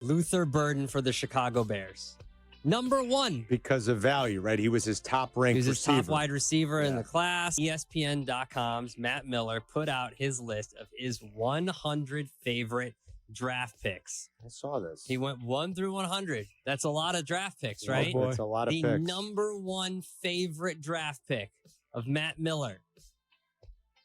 Luther Burden for the Chicago Bears. Number one. Because of value, right? He was his top-ranked receiver. He was his top wide receiver in the class. ESPN.com's Matt Miller put out his list of his 100 favorite draft picks. I saw this. He went 1 through 100. That's a lot of draft picks, right? That's a lot of picks. The number one favorite draft pick of Matt Miller.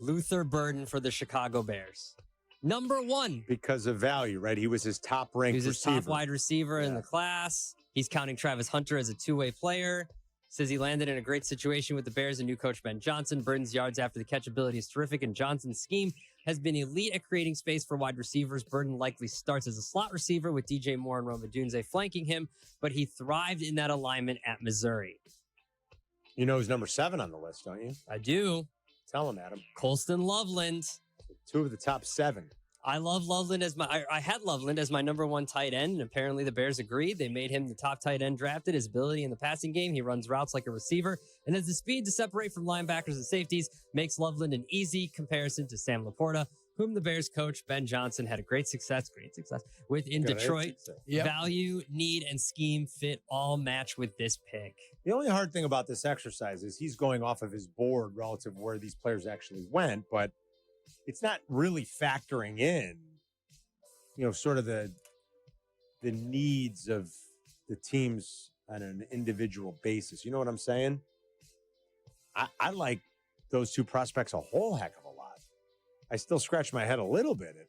Luther Burden for the Chicago Bears. Number one. Because of value, right? He was his top-ranked receiver. He was his top wide receiver in the class. He's counting Travis Hunter as a two-way player. Says he landed in a great situation with the Bears and new coach Ben Johnson. Burden's yards after the catch ability is terrific, and Johnson's scheme has been elite at creating space for wide receivers. Burden likely starts as a slot receiver with DJ Moore and Roma Dunze flanking him, but he thrived in that alignment at Missouri. You know who's number 7 on the list, don't you? I do. Tell him, Adam. Colston Loveland. 2 of the top 7. I love Loveland as I had Loveland as my number one tight end, and apparently the Bears agreed. They made him the top tight end drafted. His ability in the passing game, he runs routes like a receiver, and has the speed to separate from linebackers and safeties, makes Loveland an easy comparison to Sam Laporta, whom the Bears coach Ben Johnson had great success with in Detroit. Yep. Value, need, and scheme fit all match with this pick. The only hard thing about this exercise is he's going off of his board relative to where these players actually went, but it's not really factoring in, sort of the needs of the teams on an individual basis. You know what I'm saying? I like those 2 prospects a whole heck of a lot. I still scratch my head a little bit at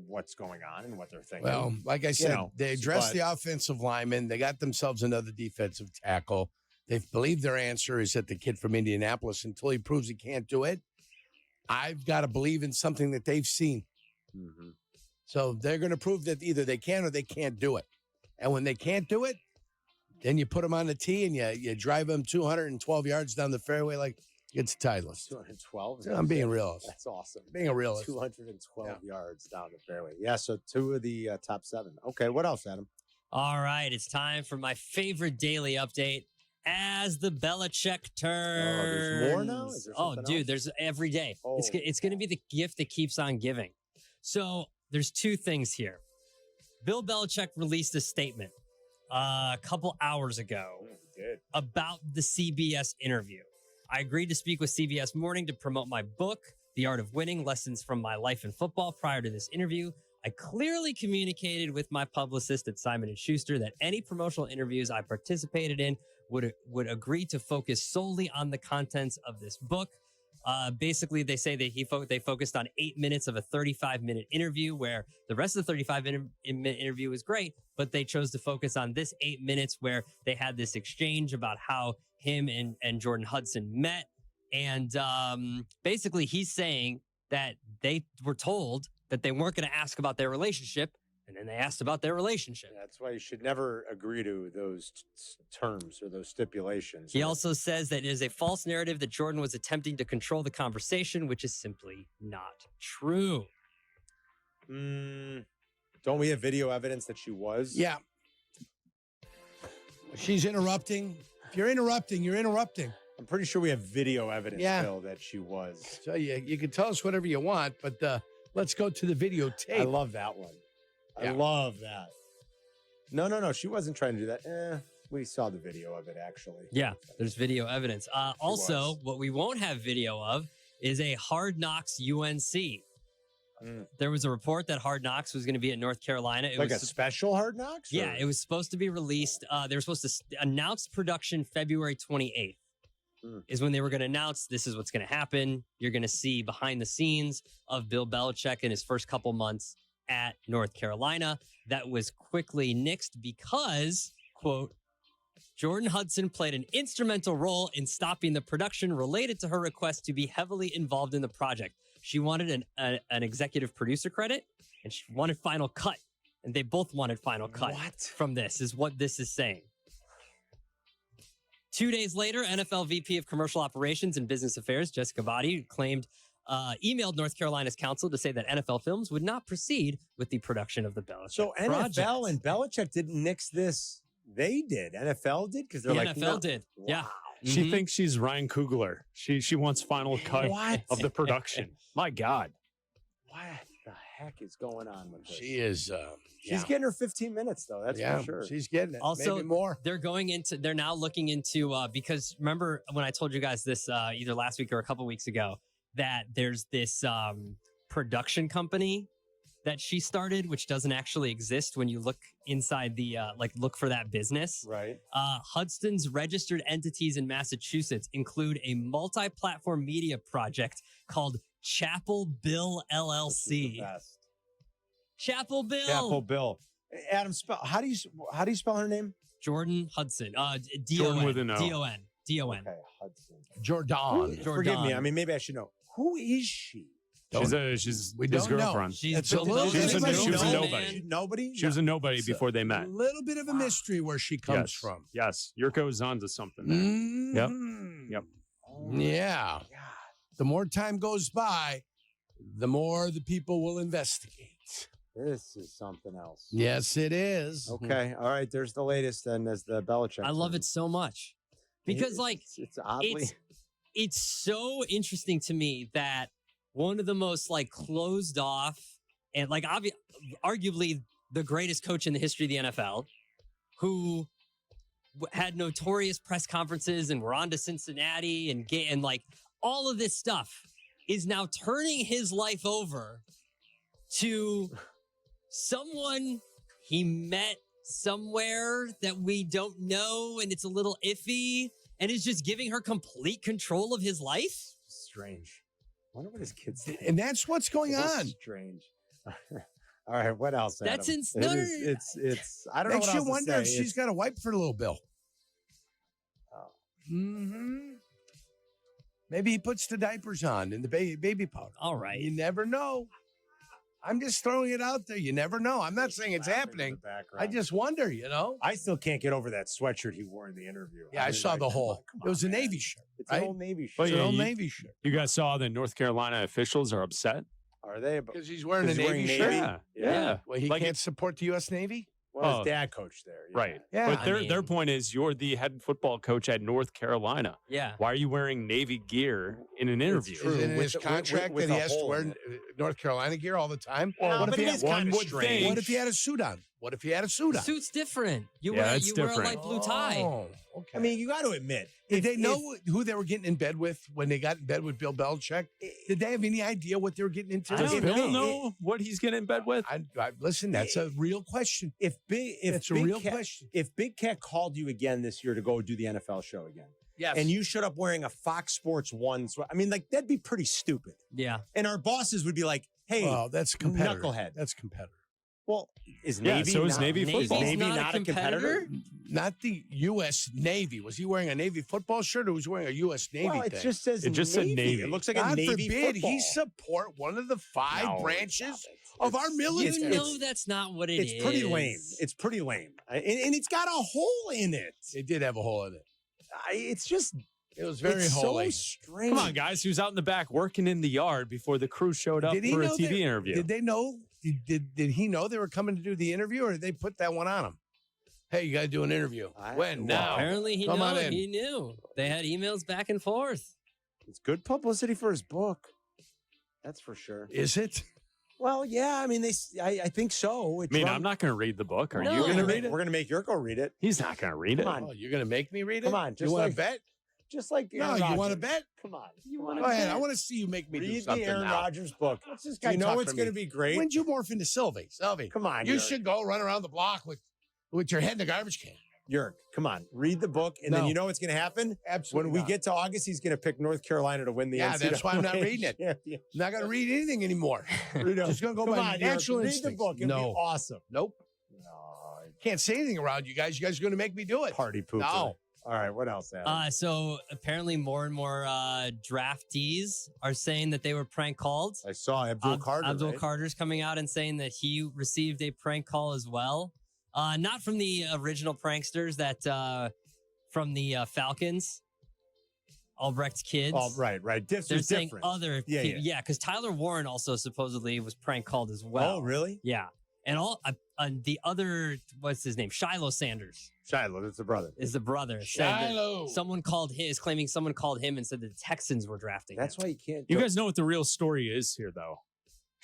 what's going on and what they're thinking. Well, like I said, they addressed the offensive lineman. They got themselves another defensive tackle. They believe their answer is that the kid from Indianapolis, until he proves he can't do it, I've got to believe in something that they've seen. Mm-hmm. So they're going to prove that either they can or they can't do it. And when they can't do it, then you put them on the tee and you drive them 212 yards down the fairway like it's Titleist. 212? I'm being realist. That's awesome. Being a realist. 212 yards down the fairway. Yeah, so 2 of the top 7. Okay, what else, Adam? All right, it's time for my favorite daily update. As the Belichick turns. Oh, there's more now? Is there something else? There's every day. Oh. It's going to be the gift that keeps on giving. So there's 2 things here. Bill Belichick released a statement a couple hours ago about the CBS interview. I agreed to speak with CBS Morning to promote my book, The Art of Winning, Lessons from My Life in Football. Prior to this interview, I clearly communicated with my publicist at Simon & Schuster that any promotional interviews I participated in would agree to focus solely on the contents of this book. Basically, they say that they focused on 8 minutes of a 35-minute interview, where the rest of the 35-minute interview was great, but they chose to focus on this 8 minutes where they had this exchange about how him and Jordan Hudson met. And basically, he's saying that they were told that they weren't going to ask about their relationship, and then they asked about their relationship. That's why you should never agree to those terms or those stipulations. He also says that it is a false narrative that Jordan was attempting to control the conversation, which is simply not true. Don't we have video evidence that she was? Yeah. She's interrupting. If you're interrupting, you're interrupting. I'm pretty sure we have video evidence, Bill, that she was. So you can tell us whatever you want, but let's go to the videotape. I love that one. I love that. No. She wasn't trying to do that. We saw the video of it, actually. Yeah, there's video evidence. Also, what we won't have video of is a Hard Knocks UNC. There was a report that Hard Knocks was going to be at North Carolina. It was a special Hard Knocks? Yeah, it was supposed to be released. They were supposed to announce production February 28th. Is when they were going to announce this is what's going to happen. You're going to see behind the scenes of Bill Belichick in his first couple months at North Carolina. That was quickly nixed because, quote, Jordan Hudson played an instrumental role in stopping the production related to her request to be heavily involved in the project. She wanted an executive producer credit, and she wanted final cut. And they both wanted final cut from this, is what this is saying. 2 days later, NFL VP of Commercial Operations and Business Affairs, Jessica Body, emailed North Carolina's counsel to say that NFL Films would not proceed with the production of the Belichick project. NFL and Belichick didn't nix this. They did. NFL did? Because they're like, NFL did. Wow. Yeah. She thinks she's Ryan Coogler. She wants final cut of the production. My God. What the heck is going on with this? She is. She's getting her 15 minutes, though. That's for sure. She's getting it. Also, maybe more. They're now looking into, because remember when I told you guys this either last week or a couple weeks ago, that there's this production company that she started, which doesn't actually exist when you look inside the, look for that business. Right. Hudson's registered entities in Massachusetts include a multi-platform media project called Chapel Bill LLC. Chapel Bill. Chapel Bill. Adam, how do you spell her name? Jordan Hudson. Jordan with an O. D-O-N. D-O-n. Okay, Hudson. Jordan. Forgive me. I mean, maybe I should know. Who is she? She's we his don't know. girlfriend. She's It's a little She was bit of she was a a nobody. Nobody? She was a nobody before they A met. little bit of a mystery where she comes Yes. from. Yes, Jurko's onto something there. Mhm. Yep. Yeah. God. The more time goes by, the more the people will investigate. This is something else. Yes, it is. Okay. All right. There's the latest then as the Belichick. I love thing. it so much because it's oddly. it's so interesting to me that one of the most closed off and arguably the greatest coach in the history of the NFL, who had notorious press conferences and were on to Cincinnati and all of this stuff, is now turning his life over to someone he met somewhere that we don't know, and it's a little iffy, and is just giving her complete control of his life. Strange. I wonder what his kids think. And that's what's going It's on. strange. All right. What else? That's Adam? no, no, no, It's. I don't know. Makes What you else to wonder say. if she's got a wipe for little Bill. Oh. Mm-hmm. Maybe he puts the diapers on and the baby powder. All right. You never know. I'm just throwing it out there. You never know. I'm not saying it's happening. I just wonder, I still can't get over that sweatshirt he wore in the interview. Yeah, I saw the whole. Come It was on, a man. Navy shirt. It's right? an old Navy shirt. But It's an yeah, old you- Navy shirt. You guys saw the North Carolina officials are upset. Are they? Because he's wearing a Because he's Navy wearing shirt. Navy? Yeah. Yeah. Well, he Like can't support the U.S. Navy? Well, Oh. his dad coached there. yeah. Right. Yeah. But I their mean- point is you're the head football coach at North Carolina. Yeah. Why are you wearing Navy gear in an interview? true. Is it in With his the- with- contract with that he a has to hole wear in it. North Carolina gear all the time? Well, what, but if it he is had, kind of would strange. think- what if he had a suit on? What if he had a suit on? Suit's different. You Yeah, wear it's you wear a different. light blue tie. Oh, okay. I mean, you got to admit. did they know who they were getting in bed with when they got in bed with Bill Belichick? Did they have any idea what they were getting into? I Does don't Bill know. know what he's getting in bed with? Listen, that's a real question. If It's a Big real Cat, question. If Big Cat called you again this year to go do the NFL show again, Yes. and you showed up wearing a Fox Sports One, that'd be pretty stupid. Yeah. And our bosses would be like, "Hey, well, that's competitor. knucklehead." That's competitor. well, is Yeah, Navy? so is not- Navy football. Navy's Navy not not a a competitor? Not the U.S. Navy. Was he wearing a Navy football shirt or was he wearing a U.S. Navy Well, it thing? just says It just said Navy. Navy. It looks like God a Navy forbid football. he support one of the five No, branches stop it. of our It's- military. You know that's not what it is. It's pretty lame. It's pretty lame, and it's got a hole in it. It did have a hole in it. It's just It was very it's holy. so strange. Come on, guys. He was out in the back working in the yard before the crew showed up Did he for a know TV they- interview. Did they know? Did he know they were coming to do the interview, or did they put that one on him? Hey, you got to do an interview. Well, Now? Apparently Come on in. he knew. They had emails back and forth. It's good publicity for his book. That's for sure. Is it? Well, yeah. I mean, I think so. I mean, I'm not going to read the book. Are No. you going to read it? We're gonna make Yurko read it. He's not going to read it. Come on. Oh, you're going to make me read it? Come on, You just want like- to bet? Just like No, Aaron you want to Rodgers. bet? Come on. You want Go ahead. I want to see you make me do Read the something Aaron now. Rodgers book. What's this Do guy you know talk what's to going me? to be great? When'd you morph into Sylvie? Sylvie, Come on, you Yerk. should go run around the block with your head in the garbage can. Yerk, come on. Read the book, and then No. you know what's going to happen? Absolutely. When we not. get to August, he's going to pick North Carolina to win the Yeah, NCAA. that's why I'm not reading it. Yeah. I'm not going to read anything anymore. Just going to go Come by on, natural Yerk. Read instincts. the book. It'll No. be awesome. Nope. No, Can't say anything around you guys. You guys are going to make me do it. party pooper. No. All right, what else, Adam? So apparently more and more draftees are saying that they were prank called. I saw Abdul Carter. Abdul right? Carter's coming out and saying that he received a prank call as well. Not from the original pranksters, that from the Falcons, Albrecht's kids. Oh, right. This They're is saying different. other Yeah, people. Yeah, because Tyler Warren also supposedly was prank called as well. Oh, really? Yeah. And the other, what's his name? Shiloh Sanders Shiloh, that's the brother. is the brother. Said that Shiloh. someone called claiming someone called him and said the Texans were drafting That's him. why you can't. You guys know what the real story is here, though.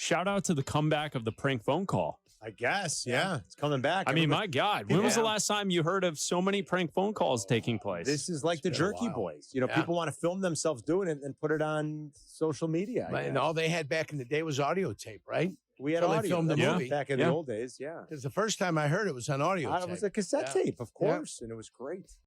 Shout out to the comeback of the prank phone call. I guess, yeah. It's coming back. I mean, Everybody- my God, when was the last time you heard of so many prank phone calls taking place? This is like the It's been a Jerky while. Boys. You know, Yeah. people want to film themselves doing it and put it on social media. I And guess. all they had back in the day was audio tape, right? We had So they audio. filmed the That's movie. back in Yeah. the old days, yeah. Because the first time I heard it was on audio It tape. was a cassette Yeah. tape, of course, and it was great.